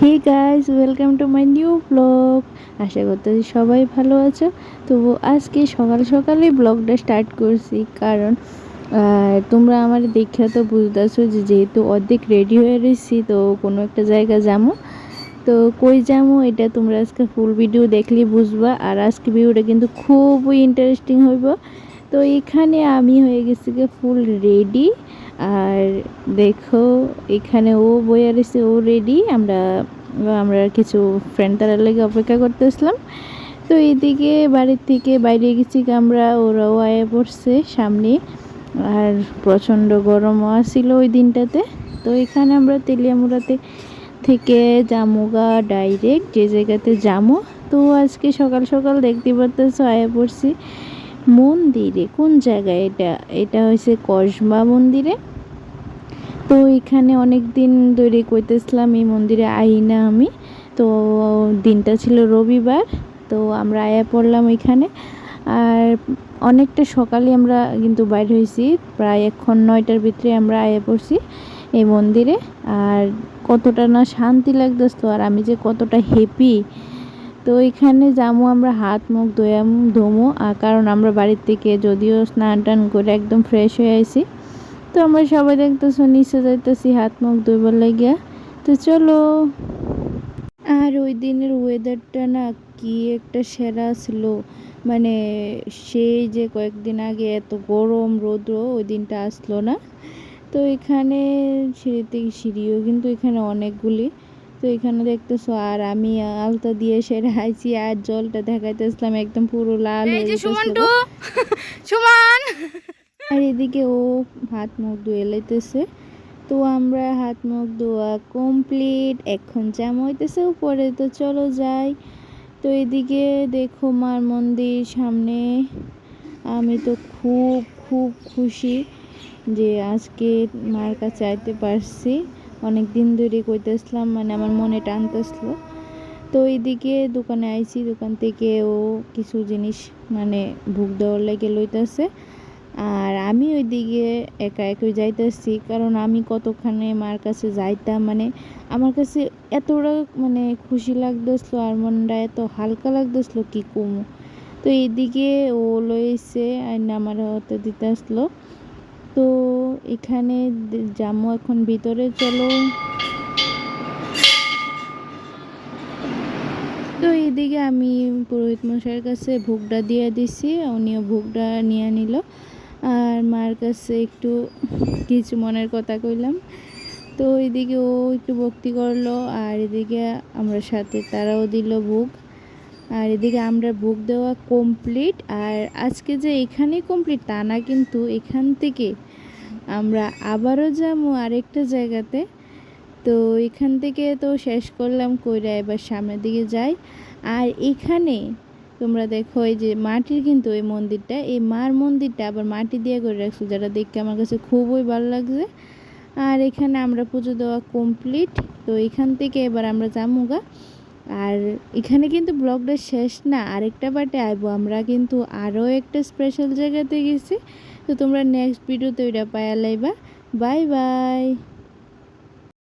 Hey guys, welcome to my new blog. আশা করতেছি সবাই ভালো আছো। তো আজকে সকাল সকালে ব্লগটা স্টার্ট করছি, কারণ তোমরা আমার দেখে তো বুঝতেছো যে যেহেতু অর্ধেক রেডি হয়ে রয়েছি, তো কোনো একটা জায়গা যাবো। তো কই যাবো এটা তোমরা আজকে ফুল ভিডিও দেখলে বুঝবা। আর আজকে ভিডিওটা কিন্তু খুবই ইন্টারেস্টিং হইব। তো এখানে আমি হয়ে গেছি ফুল রেডি। আর দেখো, এখানে ও বইয়া রয়েছে, ও রেডি। আমরা আমরা কিছু ফ্রেন্ড তারার লেগে অপেক্ষা করতেছিলাম। তো এইদিকে বাড়ির থেকে বাইরে গেছি আমরা, ওরাও আয়া পড়ছে সামনে। আর প্রচণ্ড গরমও আসছিল ওই দিনটাতে। তো এখানে আমরা তেলিয়ামুড়াতে থেকে জামুগা ডাইরেক্ট যে জায়গাতে যামো। তো আজকে সকাল সকাল দেখতে পারতেছো আয়া পড়ছি মন্দিরে। কোন জায়গায় এটা? এটা হয়েছে কসবা মন্দিরে। তো এখানে অনেক দিন ধরে কইতেছিলাম এই মন্দিরে আই না আমি। তো দিনটা ছিল রবিবার। তো আমরা আয়া পড়লাম এখানে। আর অনেকটা সকালে আমরা কিন্তু বাইর হয়েছি, প্রায় এখন 9টার ভিতরে আমরা আয়া পড়ছি এই মন্দিরে। আর কতটা না শান্তি লাগতেছে, আর আমি যে কতটা হ্যাপি। তো এখানে যাবো আমরা হাত মুখ ধোমো, আর কারণ আমরা বাড়ির থেকে যদিও স্নান টান করে একদম ফ্রেশ হয়ে আইছি। তো আমরা সবাই দেখতেছো নিচে যাইতেছি হাত মুখ ধুইবার লাগিয়া। তো চলো। আর ওই দিনের ওয়েদারটা না কি একটা সেরা ছিল। মানে সেই যে কয়েকদিন আগে এত গরম রৌদ্র, ওই দিনটা আসলো না। তো এখানে সিঁড়িও কিন্তু এখানে অনেকগুলি। তো এখানে দেখতেছো, আর আমি আলতা দিয়ে সেরে আইছি, আর জলটা দেখাইতেছিলাম একদম পুরো লাল হয়ে যেতেছিল। সুমান আর এদিকে ও হাত মুখ ধুয়ে লাইতেছে। তো আমরা হাত মুখ ধোয়া কমপ্লিট, এখন জামা হইতেছে উপরে। তো চলো যাই। তো এদিকে দেখো মার মন্দির সামনে। আমি তো খুব খুব খুশি যে আজকে মার কাছে আইতে পারছি। অনেক দিন ধরে কইতেছিলাম, মানে আমার মনে টানতেছিল। তো এইদিকে দোকানে আইছি, দোকান থেকে ও কিছু জিনিস মানে ভোগ দেওয়ার লাগে লইতেছে। আর আমি ওইদিকে একা একই যাইতেছি, কারণ আমি কতখানে মার কাছে যাইতাম, মানে আমার কাছে এতটা মানে খুশি লাগতেছিল, আর মনটা এত হালকা লাগতেছিল কি কমু। তো এইদিকে ও লইছে আইনা আমার হাতে দিতে আসলো। তো এখানে যাবো এখন ভিতরে, চলো। তো এইদিকে আমি পুরোহিত মশাইয়ের কাছে ভোগটা দিয়ে দিছি, উনিও ভোগটা নিয়ে নিল। আর মার কাছে একটু কিছু মনের কথা কইলাম। তো এদিকে ও একটু ভক্তি করলো, আর এদিকে আমরা সাথে তারাও দিল ভোগ। আর এদিকে আমরা ভোগ দেওয়া কমপ্লিট। আর আজকে যে এখানেই কমপ্লিট তা না, কিন্তু এখান থেকে আমরা আবারও যাবো আরেকটা জায়গাতে। তো এখান থেকে তো শেষ করলাম, কইরা এবার সামনের দিকে যাই। আর এখানে তোমরা দেখো এই যে মাটির, কিন্তু এই মন্দিরটা, এই মার মন্দিরটা আবার মাটি দিয়ে করে রাখছো, যেটা দেখতে আমার কাছে খুবই ভালো লাগছে। আর এখানে আমরা পুজো দেওয়া কমপ্লিট। তো এখান থেকে এবার আমরা যামুগা। আর এখানে কিন্তু ব্লগটা শেষ না, আরেকটা পার্টে আইবো আমরা কিন্তু আরও একটা স্পেশাল জায়গাতে গেছি। তো তোমরা নেক্সট ভিডিওতে ওইটা পায়া লাইবা। Bye bye.